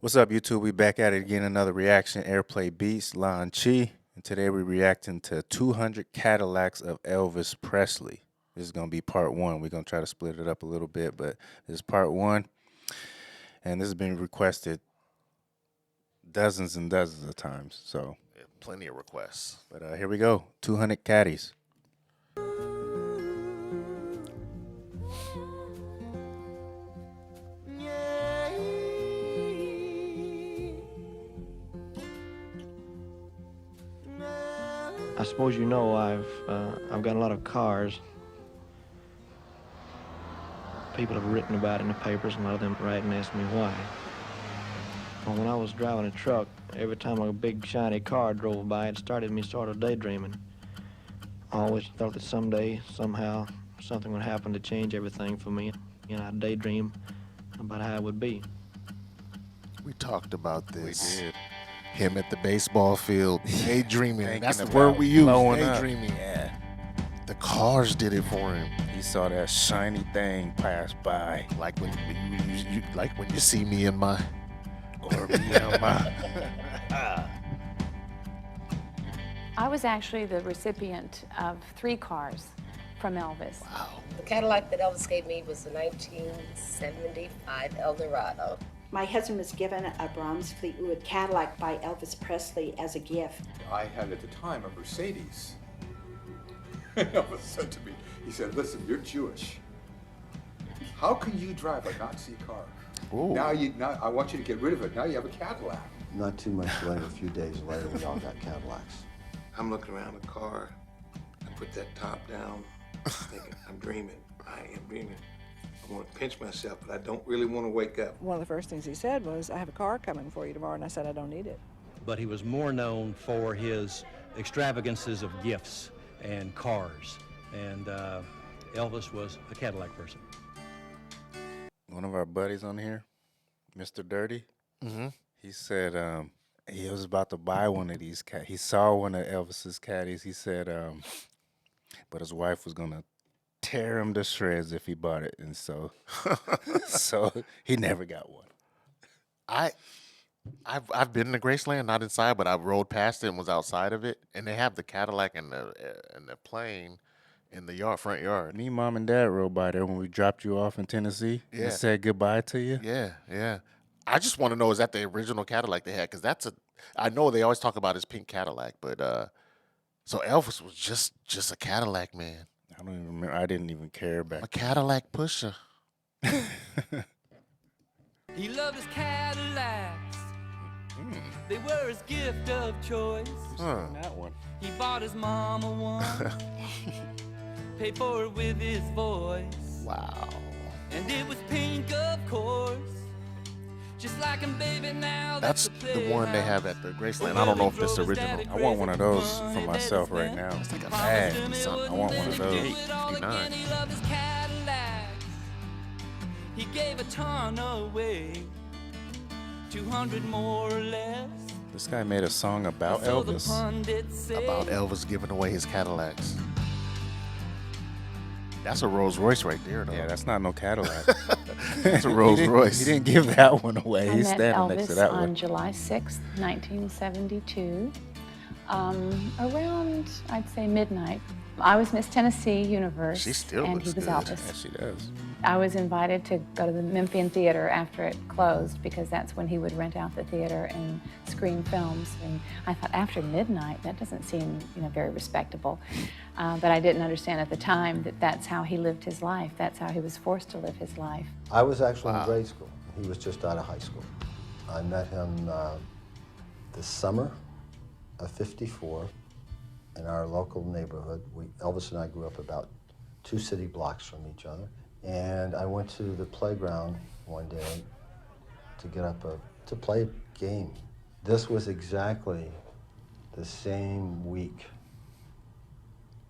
What's up, YouTube? We back at it again. Another reaction. Airplay Beats, Lon Chi. And today we're reacting to 200 Cadillacs of Elvis Presley. This is going to be part one. We're going to try to split it up a little bit, but this is part one. And this has been requested dozens and dozens of times. So, Yeah, plenty of requests. but here we go. 200 Caddies. I suppose you know I've got a lot of cars. People have written about it in the papers, and a lot of them write and ask me why. Well, when I was driving a truck, every time a big shiny car drove by, it started me sort of daydreaming. I always thought that someday, somehow, something would happen to change everything for me. You know, I'd daydream about how it would be. We talked about this. We did. Him at the baseball field, daydreaming. Thinking That's the about word we use, blowing up. daydreaming. Yeah. The cars did it for him. He saw that shiny thing pass by. Like when you see me in my, Or me and my. I was actually the recipient of 3 cars from Elvis. wow. The Cadillac that Elvis gave me was a 1975 Eldorado. My husband was given a bronze Fleetwood Cadillac by Elvis Presley as a gift. I had at the time a Mercedes. Elvis said to me, he said, listen, you're Jewish. How can you drive a Nazi car? Ooh. Now I want you to get rid of it. Now you have a Cadillac. Not too much later, a few days later, we all got Cadillacs. I'm looking around the car. I put that top down, thinking, I'm dreaming. I am dreaming. I want to pinch myself, but I don't really want to wake up. One of the first things he said was, I have a car coming for you tomorrow, and I said, I don't need it. But he was more known for his extravagances of gifts and cars. And Elvis was a Cadillac person. One of our buddies on here, Mr. Dirty, he said he was about to buy one of these caddies. He saw one of Elvis's caddies. He said, but his wife was going to tear him to shreds if he bought it. And so, so he never got one. I've been to Graceland, not inside, but I rode past it and was outside of it. And they have the Cadillac and the plane in the front yard. Me, Mom, and Dad rode by there when we dropped you off in Tennessee Yeah. and said goodbye to you. Yeah, yeah. I just want to know, is that the original Cadillac they had? Because I know they always talk about his pink Cadillac, but so Elvis was just a Cadillac man, I don't even remember. I didn't even care back. a Cadillac pusher. He loved his Cadillacs. They were his gift of choice. Huh. That one. He bought his mama one. Paid for it with his voice. Wow. And it was pink, of course. Just like him, baby, now That's the one they have at the Graceland. I don't know if this is the original. I want one of those for myself right now. It's like a bag. bag or something. I want one of those. 59. He loved his Cadillacs. He gave a ton away. 200 more or less. This guy made a song about So the Elvis. pundits say, About Elvis giving away his Cadillacs. That's a Rolls Royce right there, though. Yeah, that's not no Cadillac. That's a Rolls Royce. He didn't give that one away. I He's met standing next to Elvis that on one. July 6th, 1972, around, I'd say, midnight. I was Miss Tennessee Universe, She still and looks he was good. Elvis. Yeah, she does. I was invited to go to the Memphian Theater after it closed because that's when he would rent out the theater and screen films. And I thought, after midnight, that doesn't seem, very respectable. But I didn't understand at the time that that's how he lived his life. That's how he was forced to live his life. I was actually in grade school. He was just out of high school. I met him this summer of '54 in our local neighborhood. Elvis and I grew up about 2 city blocks from each other. And I went to the playground one day to play a game. This was exactly the same week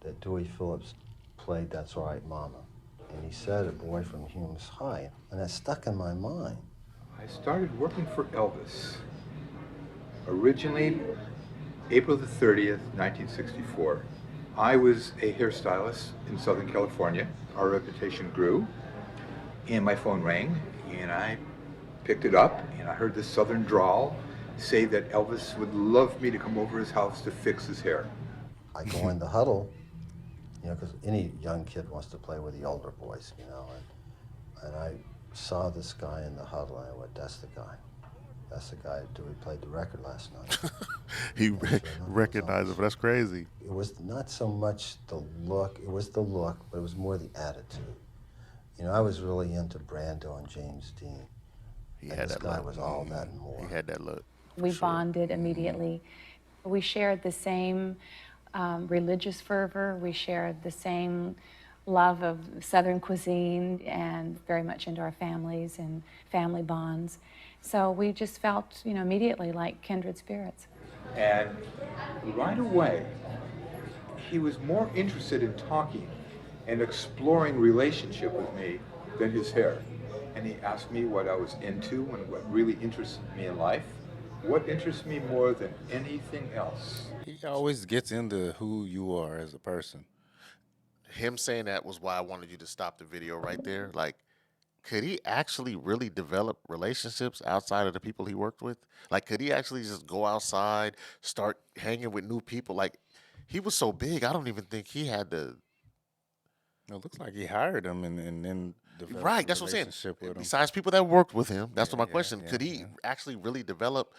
that Dewey Phillips played That's All Right Mama. And he said, "A boy from Hume's High." And that stuck in my mind. I started working for Elvis originally April the 30th, 1964. I was a hairstylist in Southern California. Our reputation grew, and my phone rang, and I picked it up, and I heard this southern drawl say that Elvis would love me to come over his house to fix his hair. I go in the huddle, you know, because any young kid wants to play with the older boys, you know, and I saw this guy in the huddle, and I went, that's the guy. That's the guy who played the record last night. He recognized him. That's crazy. It was not so much the look, it was the look, but it was more the attitude. You know, I was really into Brando and James Dean. He and had this that guy look. was all that and more. He had that look. We bonded immediately. We shared the same religious fervor. We shared the same love of Southern cuisine and very much into our families and family bonds. So we just felt, you know, immediately like kindred spirits. And right away, he was more interested in talking and exploring relationship with me than his hair. And he asked me what I was into and what really interested me in life. What interests me more than anything else? He always gets into who you are as a person. Him saying that was why I wanted you to stop the video right there. Like, could he actually really develop relationships outside of the people he worked with? Like, could he actually just go outside, start hanging with new people? Like, he was so big, I don't even think he had the... It looks like he hired him and then developed Right, a that's what I'm saying. relationship with him. Besides people that worked with him, that's what my question. yeah, Could he actually really develop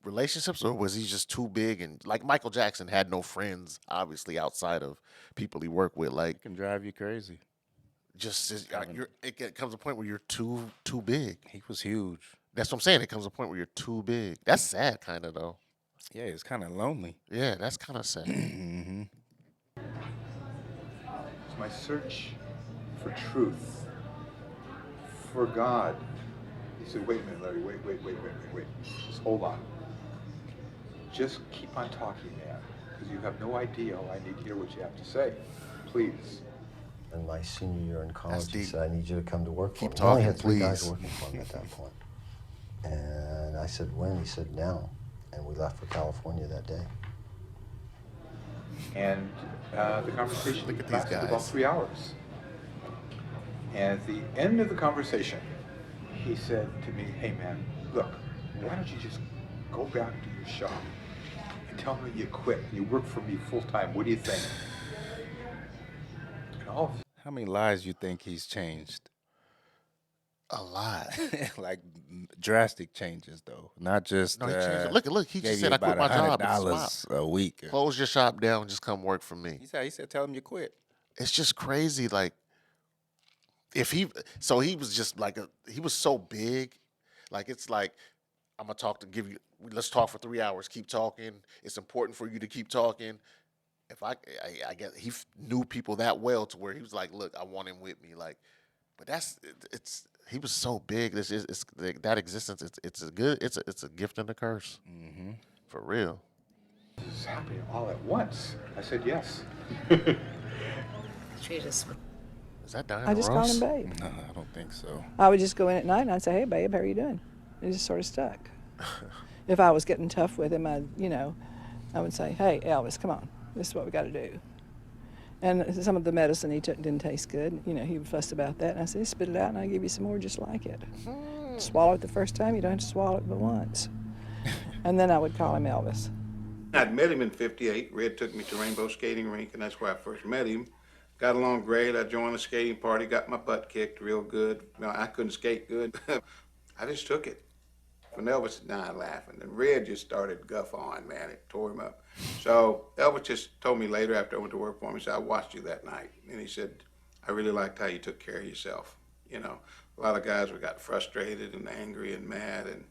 relationships, or was he just too big? And like Michael Jackson had no friends, obviously, outside of people he worked with. Like, It can drive you crazy. just it comes a point where you're too big. He was huge. That's what I'm saying. It comes a point where you're too big. That's sad, kind of though. Yeah, it's kind of lonely. Yeah, that's kind of sad. Mm-hmm. It's my search for truth, for God. He said, wait a minute, Larry, wait. Just hold on. Just keep on talking, man, because you have no idea. I need to hear what you have to say. Please. In my senior year in college, he deep. said, I need you to come to work for Keep me. He only had talking, 3 guys please. working for him at that point. And I said, when? He said, now. And we left for California that day. And the conversation Look at these lasted about guys. 3 hours. And at the end of the conversation, he said to me, hey man, look, why don't you just go back to your shop and tell me you quit. You work for me full time. What do you think? And all of How many lives you think he's changed? A lot. Like drastic changes though, not just. No, he changed it. Look, he gave just you said, I quit about my job. It's $100 a week. Close your shop down and just come work for me. He said, tell him you quit. It's just crazy. Like, if he was just like he was so big, like it's like I'm gonna let's talk for 3 hours. Keep talking. It's important for you to keep talking. If I guess he knew people that well to where he was like, look, I want him with me. Like, but he was so big. It's that existence. It's a gift and a curse. Mm-hmm. For real. this is happening all at once. I said yes. Treat us. Is that Diana I just called Ross? him babe. No, I don't think so. I would just go in at night and I'd say, hey, babe, how are you doing? He just sort of stuck. If I was getting tough with him, I would say, hey, Elvis, come on. This is what we got to do. And some of the medicine he took didn't taste good. You know, he would fuss about that. And I said, spit it out and I'll give you some more just like it. Swallow it the first time. You don't have to swallow it but once. And then I would call him Elvis. I'd met him in '58. Red took me to Rainbow Skating Rink, and that's where I first met him. Got along great. I joined the skating party, got my butt kicked real good. I couldn't skate good. I just took it. When Elvis died laughing, and Red just started guff on, man. It tore him up. So Elvis just told me later after I went to work for him, he said, I watched you that night. And he said, I really liked how you took care of yourself. You know, a lot of guys got frustrated and angry and mad, and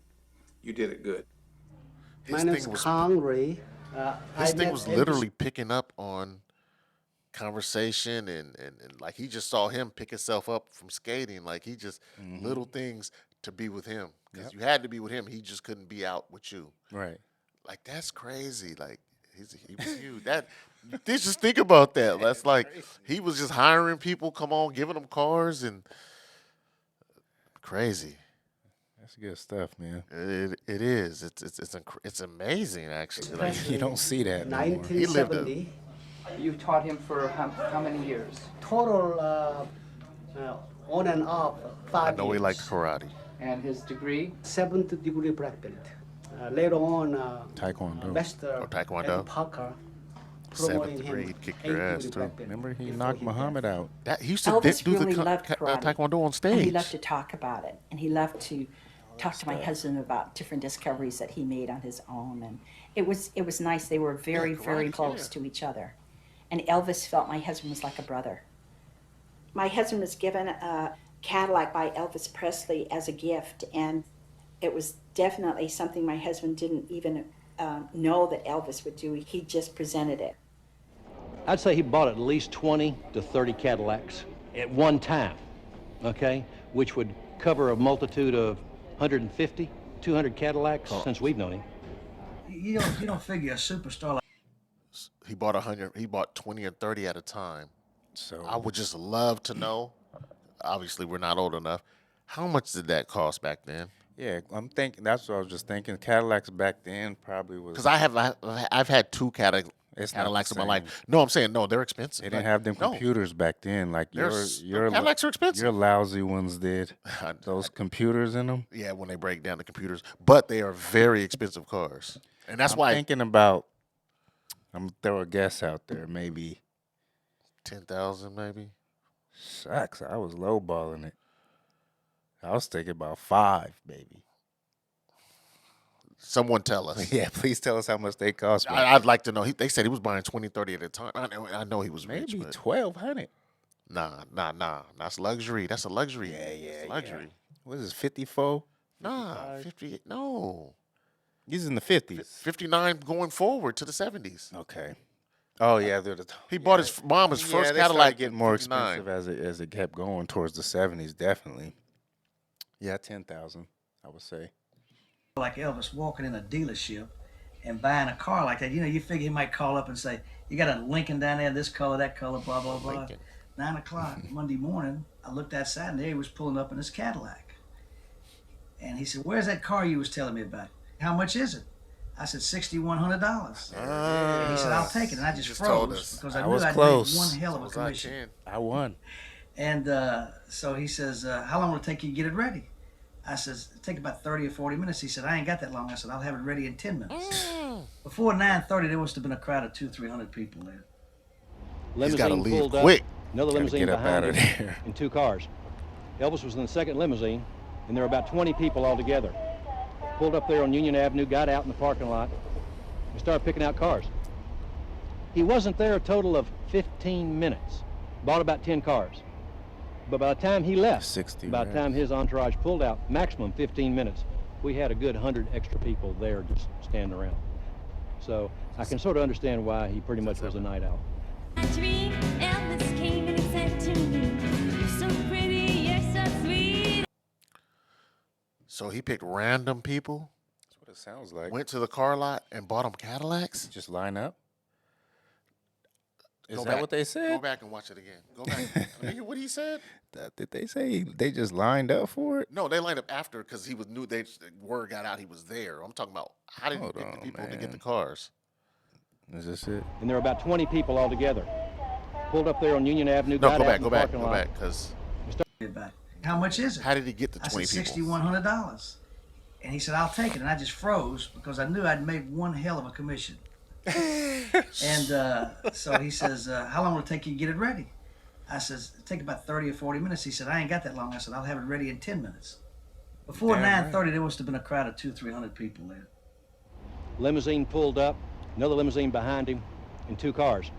you did it good. His thing was his thing was literally picking up on conversation and like he just saw him pick himself up from skating. Like he just little things to be with him. Because you had to be with him. He just couldn't be out with you. Right. Like that's crazy. Like he was huge. Just think about that. That's like he was just hiring people, come on, giving them cars and crazy. That's good stuff, man. It is. It's amazing actually. Like, You don't see that no more. He lived 1970. You taught him for how many years? Total on and off 5 I know years. he liked karate. And his degree? 7th degree black belt. Later on, Taekwondo. Master Taekwondo. Parker. 7th degree, he kicked your ass too. Remember, he knocked Muhammad out. That he used to Elvis do really the loved karate. Taekwondo on stage. And he loved to talk about it. And he loved to talk to my husband about different discoveries that he made on his own. And it was nice. They were very, very close to each other. And Elvis felt my husband was like a brother. My husband was given a Cadillac by Elvis Presley as a gift. And it was definitely something my husband didn't even know that Elvis would do. He just presented it. I'd say he bought at least 20 to 30 Cadillacs at one time, okay, which would cover a multitude of 150, 200 Cadillacs since we've known him. You don't figure a superstar like He bought 100. He bought 20 or 30 at a time. So I would just love to know. Obviously, we're not old enough. How much did that cost back then? Yeah, I'm thinking. That's what I was just thinking. Cadillacs back then probably was. Because I've had two Cadillacs in my life. No, I'm saying no, they're expensive. They didn't have them computers back then. Like your Cadillacs are expensive. Your lousy ones did. Those computers in them. Yeah, when they break down the computers, but they are very expensive cars, and that's why I'm thinking about. I'm gonna throw a guess out there. Maybe 10,000, maybe. Shucks, I was lowballing it. I was thinking about 5, maybe. Someone tell us. Yeah, please tell us how much they cost. I'd like to know. They said he was buying 20, 30 at a time. I know he was maybe rich, but 1,200. Nah. That's luxury. That's a luxury. Yeah, luxury. Yeah. What is this, 54? Nah, 58. No. He's in the 50s. 59 going forward to the 70s. Okay. Oh yeah, he bought his mom's first Cadillac. Getting more expensive as it kept going towards the 70s. Definitely. Yeah, 10,000, I would say. like Elvis walking in a dealership and buying a car like that. You know, you figure he might call up and say, "You got a Lincoln down there, this color, that color, blah blah blah." Lincoln. 9 o'clock Monday morning, I looked outside and there he was pulling up in his Cadillac. And he said, "Where's that car you was telling me about? How much is it?" I said, $6,100. And he said, "I'll take it." And I just froze because I knew I'd made one hell of a commission. I won. And so he says, "How long will it take you to get it ready?" I says, "It'll take about 30 or 40 minutes. He said, "I ain't got that long." I said, "I'll have it ready in 10 minutes. Before 9:30, there must have been a crowd of 200-300 people there. He's got to leave pulled quick. Up, another limousine behind him in 2 cars. Elvis was in the second limousine, and there were about 20 people altogether. Pulled up there on Union Avenue, got out in the parking lot, and started picking out cars. He wasn't there a total of 15 minutes. Bought about 10 cars. But by the time he left, 60, by the time his entourage pulled out, maximum 15 minutes, we had a good 100 extra people there just standing around. So I can sort of understand why he pretty much was a night owl. Elvis came and he said to me, "You're so pretty, you're so sweet." So he picked random people. That's what it sounds like. Went to the car lot and bought them Cadillacs. Just line up. Is Go that back. what they said? Go back and watch it again. Go back. Nigga, what he said? Did they say they just lined up for it? No, they lined up after because he was knew they word got out he was there. I'm talking about how did he pick the people to get the cars? Is this it? And there were about 20 people altogether. Pulled up there on Union Avenue, No, got go out back, in go the back, parking go lot. back, because How much is it? how did he get the I 20 said, people? $6,100. And he said, "I'll take it." And I just froze because I knew I'd made one hell of a commission. And so he says, "How long will it take you to get it ready?" I says, "It'll take about 30 or 40 minutes. He said, "I ain't got that long." I said, "I'll have it ready in 10 minutes. Before 9:30, there must have been a crowd of 200-300 people there. Limousine pulled up, another limousine behind him, in 2 cars.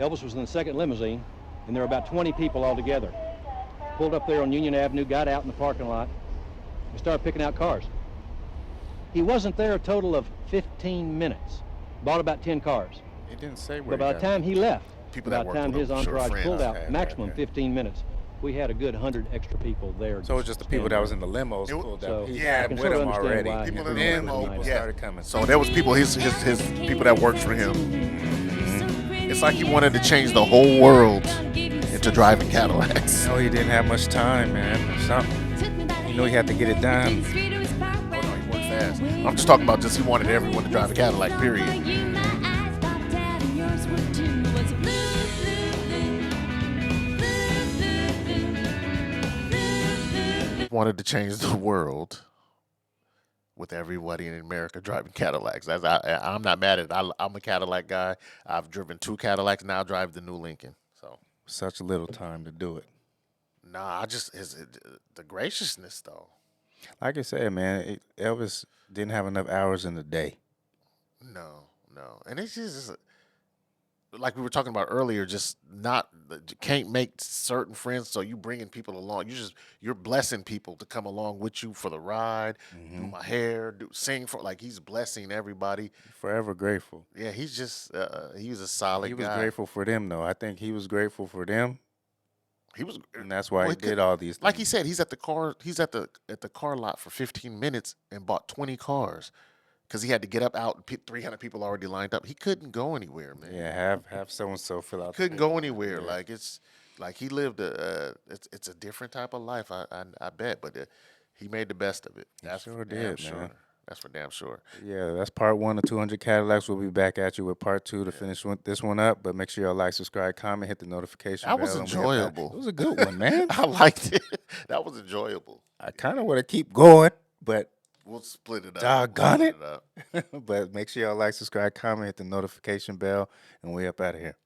Elvis was in the second limousine, and there were about 20 people altogether. Pulled up there on Union Avenue, got out in the parking lot, and started picking out cars. He wasn't there a total of 15 minutes. Bought about 10 cars. It didn't say where. But by the time he left, People by that the worked time with his him, sure, entourage friends. pulled out, Okay, maximum okay. 15 minutes, we had a good 100 extra people there. So it was just the people that was in the limos pulled up. He I had can with sort of him understand already. why People he in the pretty much limo, was a night yeah. owl. started coming. So there was people, his people that worked for him. It's like he wanted to change the whole world into driving Cadillacs. No, he didn't have much time, man. Something. You know, he had to get it done. Oh, no, he worked fast. I'm just talking about just he wanted everyone to drive a Cadillac, period. wanted to change the world with everybody in America driving Cadillacs. I'm not mad at it. I'm a Cadillac guy. I've driven 2 Cadillacs. Now I drive the new Lincoln. So Such little time to do it. nah, the graciousness though. Like I said, man, Elvis didn't have enough hours in the day. No, no, and it's just like we were talking about earlier. Just not you can't make certain friends, so you bringing people along. You're blessing people to come along with you for the ride, do my hair, sing for like he's blessing everybody. Forever grateful. Yeah, he's just he was a solid He was guy. grateful for them, though. I think he was grateful for them, He was, and that's why well, he did all these things. like he said, he's at the car lot for 15 minutes and bought 20 cars because he had to get up out. 300 people already lined up. He couldn't go anywhere, man. Yeah, have so and so fill out. Couldn't go anywhere. Yeah. Like it's like he lived it's a different type of life. I bet, but he made the best of it. That's sure for did, damn man. sure. That's for damn sure. Yeah, that's part 1 of 200 Cadillacs. We'll be back at you with part 2 to finish this one up. But make sure y'all like, subscribe, comment, hit the notification bell. That was enjoyable. It was a good one, man. I liked it. That was enjoyable. I kind of want to keep going, but we'll split it up. Doggone it. But make sure y'all like, subscribe, comment, hit the notification bell, and we up out of here.